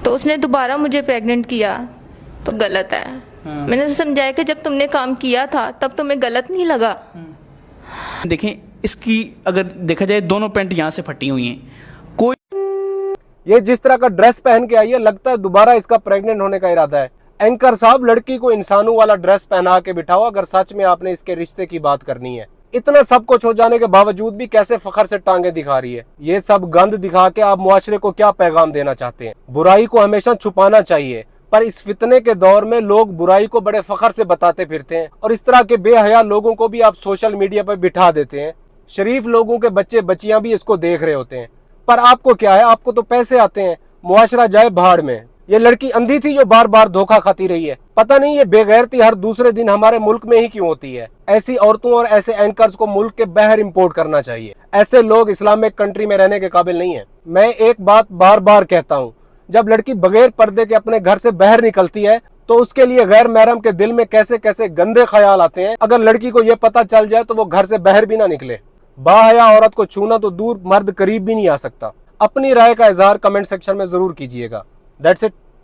तो उसने दोबारा मुझे प्रेग्नेंट किया तो गलत है। मैंने उसे समझाया कि जब तुमने काम किया था तब तुम्हें गलत नहीं लगा। देखें, इसकी अगर देखा जाए दोनों पैंट यहाँ से फटी हुई हैं। कोई ये जिस तरह का ड्रेस पहन के आई है, लगता है दोबारा इसका प्रेग्नेंट होने का इरादा है। एंकर साहब, लड़की को इंसानों वाला ड्रेस पहना के बिठाओ अगर सच में आपने इसके रिश्ते की बात करनी है। इतना सब कुछ हो जाने के बावजूद भी कैसे फखर से टांगे दिखा रही है। ये सब गंद दिखा के आप मुआशरे को क्या पैगाम देना चाहते हैं? बुराई को हमेशा छुपाना चाहिए, पर इस फितने के दौर में लोग बुराई को बड़े फखर से बताते फिरते हैं और इस तरह के बेहया लोगों को भी आप सोशल मीडिया पर बिठा देते हैं। शरीफ लोगों के बच्चे बच्चियां भी इसको देख रहे होते हैं, पर आपको क्या है? आपको तो पैसे आते हैं, मुआशरा जाए भाड़ में। ये लड़की अंधी थी जो बार बार धोखा खाती रही है। पता नहीं ये बेगैरती हर दूसरे दिन हमारे मुल्क में ही क्यों होती है। ऐसी औरतों और ऐसे एंकर्स को मुल्क के बाहर इंपोर्ट करना चाहिए। ऐसे लोग इस्लामिक कंट्री में रहने के काबिल नहीं है। मैं एक बात बार बार कहता हूँ, जब लड़की बगैर पर्दे के अपने घर से बाहर निकलती है तो उसके लिए गैर महरम के दिल में कैसे कैसे गंदे ख्याल आते हैं। अगर लड़की को यह पता चल जाए तो वो घर से बाहर भी ना निकले। बाहया औरत को छूना तो दूर, मर्द करीब भी नहीं आ सकता। अपनी राय का इजहार कमेंट सेक्शन में जरूर कीजिएगा। That's it.